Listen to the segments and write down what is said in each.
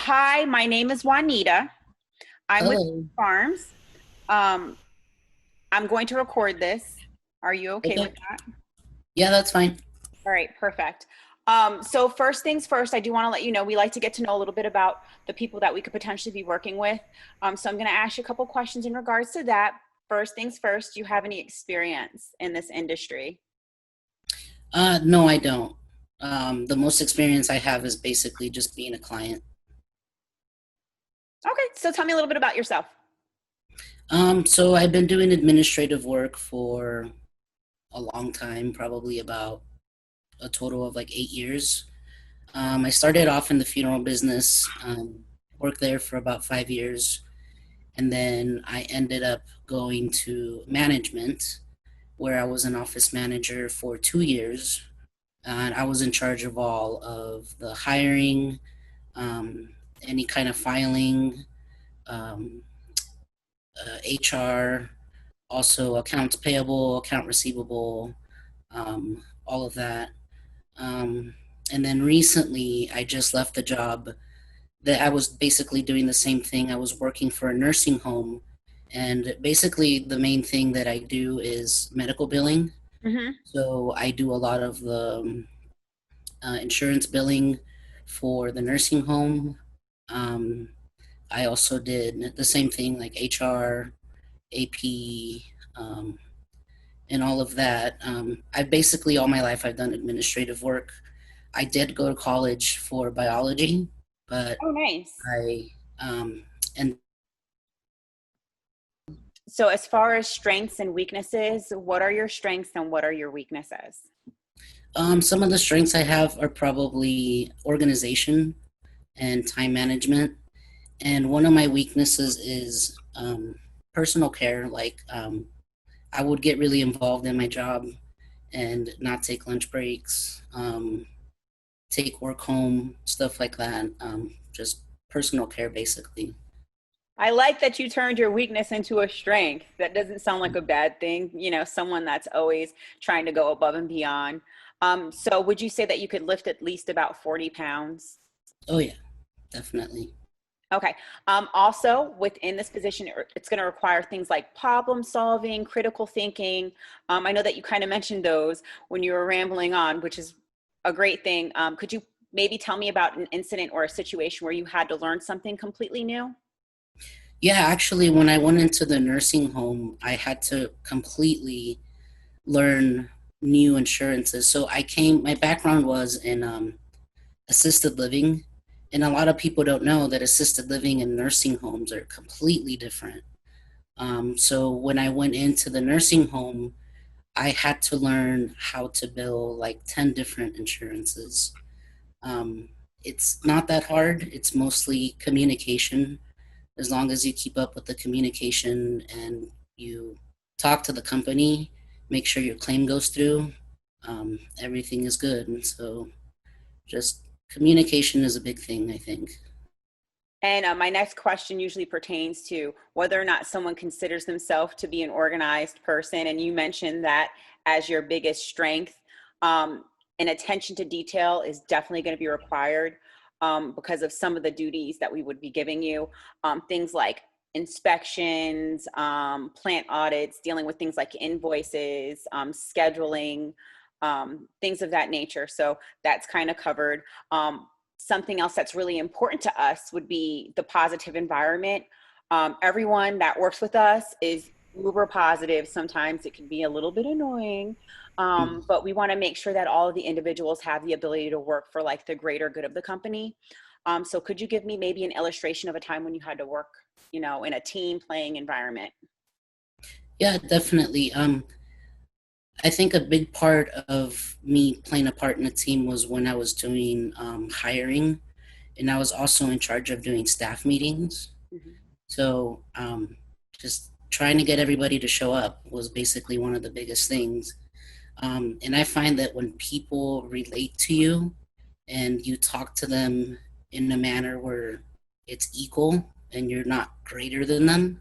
Hi, my name is Juanita. I'm with Hello. Farms. Um, I'm going to record this. Are you okay with Okay. that? Yeah, that's fine. All right, perfect. So first things first, I do want to let you know we like to get to know a little bit about the people that we could potentially be working with. So I'm going to ask you a couple questions in regards to that. First things first, do you have any experience in this industry? No, I don't. The most experience I have is basically just being a client. Okay, so tell me a little bit about yourself. So I've been doing administrative work for a long time, probably about a total of like 8 years. I started off in the funeral business, worked there for about 5 years, and then I ended up going to management, where I was an office manager for 2 years, and I was in charge of all of the hiring, um, any kind of filing, um, HR, also accounts payable, account receivable, all of that. Um, and then recently, I just left the job that I was basically doing the same thing. I was working for a nursing home, and basically, the main thing that I do is medical billing. Hmm. So I do a lot of the insurance billing for the nursing home. Um, I also did the same thing like HR, AP, um, and all of that. I basically all my life I've done administrative work. I did go to college for biology, but Oh, nice. I and So as far as strengths and weaknesses, what are your strengths and what are your weaknesses? some of the strengths I have are probably organization and time management. And one of my weaknesses is personal care. I would get really involved in my job and not take lunch breaks, take work home, stuff like that. Just personal care, basically. I like that you turned your weakness into a strength. That doesn't sound like a bad thing, someone that's always trying to go above and beyond. So would you say that you could lift at least about 40 pounds? Oh yeah, definitely. Okay. Also, within this position, it's going to require things like problem solving, critical thinking. I know that you kind of mentioned those when you were rambling on, which is a great thing. Could you maybe tell me about an incident or a situation where you had to learn something completely new? Yeah, actually, when I went into the nursing home, I had to completely learn new insurances. So my background was in assisted living, and a lot of people don't know that assisted living and nursing homes are completely different. So when I went into the nursing home, I had to learn how to bill like 10 different insurances. Um, it's not that hard. It's mostly communication. As long as you keep up with the communication and you talk to the company, make sure your claim goes through, everything is good. And so just communication is a big thing, I think. And my next question usually pertains to whether or not someone considers themselves to be an organized person. And you mentioned that as your biggest strength. Um, and attention to detail is definitely going to be required because of some of the duties that we would be giving you. Things like inspections, plant audits, dealing with things like invoices, scheduling, things of that nature. So that's kind of covered. Something else that's really important to us would be the positive environment. Everyone that works with us is uber positive. Sometimes it can be a little bit annoying, Mm. but we want to make sure that all of the individuals have the ability to work for like the greater good of the company. So could you give me maybe an illustration of a time when you had to work, in a team playing environment? Yeah, definitely. I think a big part of me playing a part in a team was when I was doing hiring, and I was also in charge of doing staff meetings. Mhm. So just trying to get everybody to show up was basically one of the biggest things. And I find that when people relate to you and you talk to them in a manner where it's equal and you're not greater than them,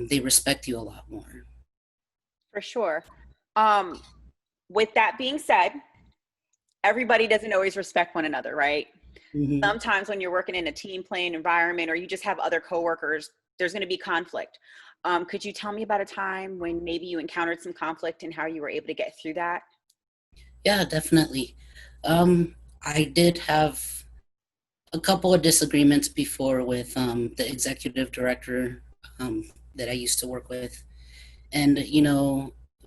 they respect you a lot more. For sure. Um, with that being said, everybody doesn't always respect one another, right? Hmm. Sometimes when you're working in a team playing environment or you just have other coworkers, there's going to be conflict. Could you tell me about a time when maybe you encountered some conflict and how you were able to get through that? Yeah, definitely. I did have a couple of disagreements before with the executive director that I used to work with. And,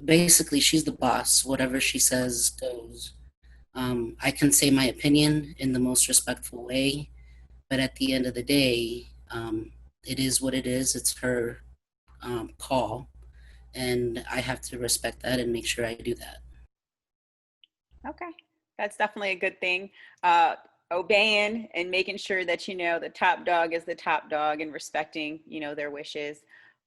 basically, she's the boss. Whatever she says goes. I can say my opinion in the most respectful way, but at the end of the day, it is what it is. It's her call, and I have to respect that and make sure I do that. Okay, that's definitely a good thing. Uh, Obeying and making sure that the top dog is the top dog and respecting their wishes.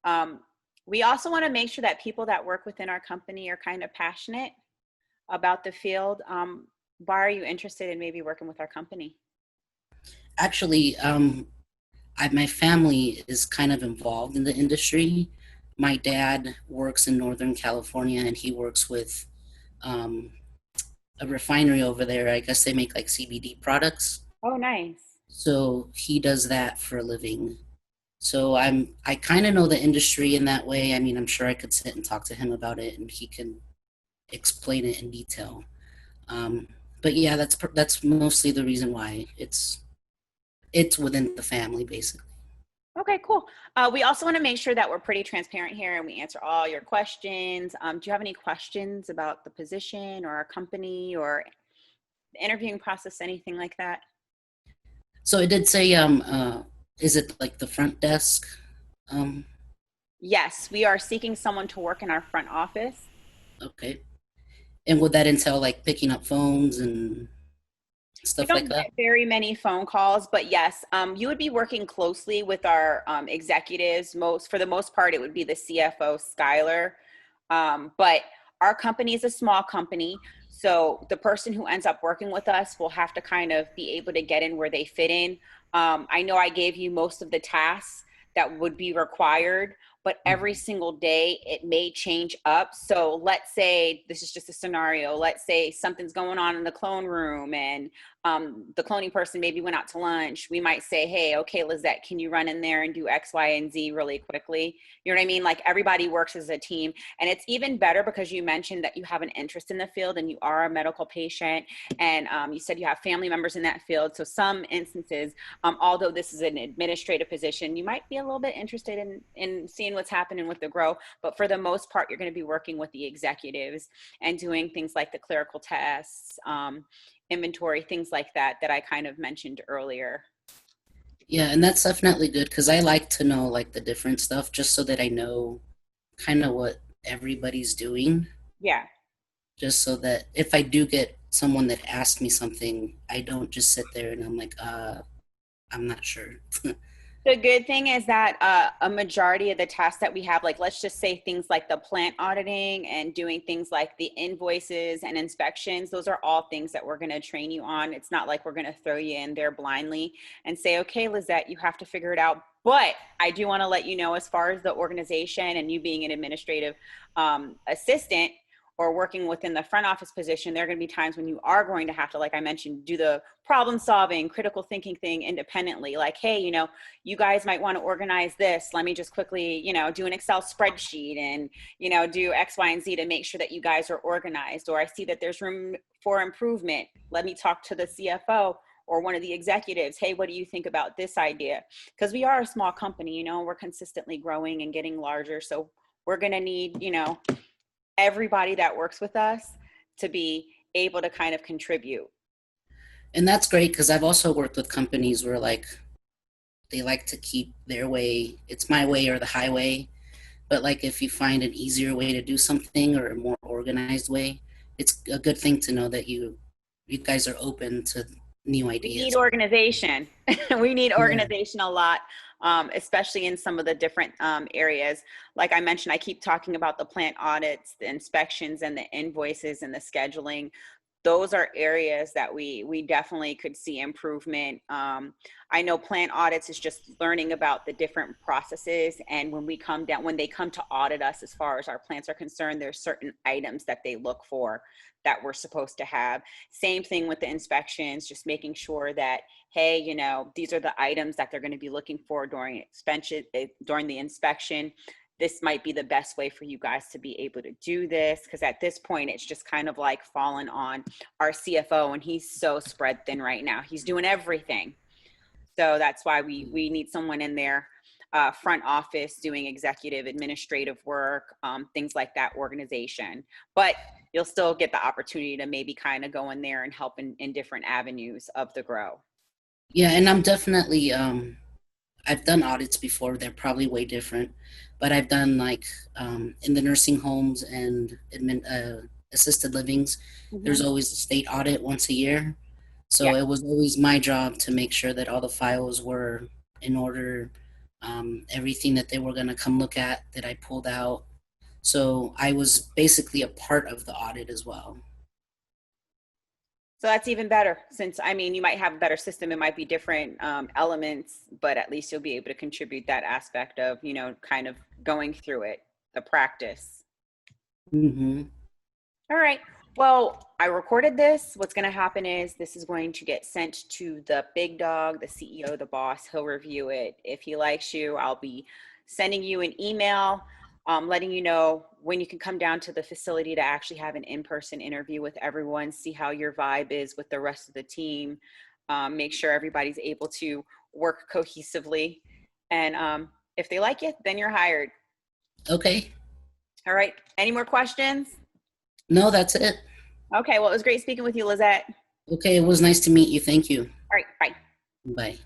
Um, we also want to make sure that people that work within our company are kind of passionate about the field. Why are you interested in maybe working with our company? Actually, my family is kind of involved in the industry. My dad works in Northern California, and he works with um, a refinery over there. I guess they make like CBD products. Oh, nice. So he does that for a living. So I kind of know the industry in that way. I mean, I'm sure I could sit and talk to him about it, and he can explain it in detail. Um, but yeah, that's mostly the reason why it's within the family, basically. Okay, cool. We also want to make sure that we're pretty transparent here and we answer all your questions. Do you have any questions about the position or our company or the interviewing process, anything like that? So it did say, is it like the front desk? Um, Yes, we are seeking someone to work in our front office. okay. And would that entail like picking up phones and We stuff like don't that? get very many phone calls, but yes, you would be working closely with our executives. For the most part, it would be the CFO, Skylar. But our company is a small company, so the person who ends up working with us will have to kind of be able to get in where they fit in. I know I gave you most of the tasks that would be required, but every Mhm. single day it may change up. So let's say this is just a scenario. Let's say something's going on in the clone room and the cloning person maybe went out to lunch. We might say, hey, okay, Lizette, can you run in there and do X, Y, and Z really quickly? You know what I mean? Like everybody works as a team. And it's even better because you mentioned that you have an interest in the field and you are a medical patient. And you said you have family members in that field. So some instances, although this is an administrative position, you might be a little bit interested in seeing what's happening with the grow. But for the most part, you're going to be working with the executives and doing things like the clerical tests, inventory, things like that, that I kind of mentioned earlier. Yeah, and that's definitely good because I like to know like the different stuff just so that I know kind of what everybody's doing, Yeah. just so that if I do get someone that asks me something, I don't just sit there and I'm like, I'm not sure. The good thing is that a majority of the tasks that we have, like let's just say things like the plant auditing and doing things like the invoices and inspections, those are all things that we're going to train you on. It's not like we're going to throw you in there blindly and say, okay, Lizette, you have to figure it out. But I do want to let you know, as far as the organization and you being an administrative assistant, or working within the front office position, there are going to be times when you are going to have to, like I mentioned, do the problem solving, critical thinking thing independently. Like, hey, you guys might want to organize this. Let me just quickly, do an Excel spreadsheet and, do X, Y, and Z to make sure that you guys are organized. Or I see that there's room for improvement. Let me talk to the CFO or one of the executives. Hey, what do you think about this idea? Because we are a small company, we're consistently growing and getting larger. So we're going to need, everybody that works with us to be able to kind of contribute. And that's great because I've also worked with companies where like they like to keep their way, it's my way or the highway. But like if you find an easier way to do something or a more organized way, it's a good thing to know that you guys are open to new We need ideas. organization. We need Yeah. organization a lot, especially in some of the different areas. Like I mentioned, I keep talking about the plant audits, the inspections, and the invoices and the scheduling. those are areas that we definitely could see improvement. I know plant audits is just learning about the different processes, and when they come to audit us, as far as our plants are concerned, there's certain items that they look for that we're supposed to have. Same thing with the inspections, just making sure that, hey, these are the items that they're going to be looking for during the inspection. This might be the best way for you guys to be able to do this, because at this point it's just kind of like fallen on our CFO, and he's so spread thin right now. He's doing everything. So that's why we need someone in there, front office, doing executive administrative work, things like that, organization. But you'll still get the opportunity to maybe kind of go in there and help in different avenues of the grow. Yeah, and I'm definitely I've done audits before. They're probably way different, but I've done like in the nursing homes and assisted livings. There's Mm-hmm. always a state audit once a year, Yeah. so it was always my job to make sure that all the files were in order. Everything that they were going to come look at that I pulled out. So I was basically a part of the audit as well. So that's even better, since, I mean, you might have a better system. It might be different elements, but at least you'll be able to contribute that aspect of, kind of going through it, the practice. Hmm. All right. Well, I recorded this. What's going to happen is this is going to get sent to the big dog, the CEO, the boss. He'll review it. If he likes you, I'll be sending you an email, letting you know when you can come down to the facility to actually have an in-person interview with everyone, see how your vibe is with the rest of the team, make sure everybody's able to work cohesively. And if they like you, then you're hired. Okay. All right. Any more questions? No, that's it. Okay. Well, it was great speaking with you, Lizette. Okay, it was nice to meet you. Thank you. All right. Bye. Bye.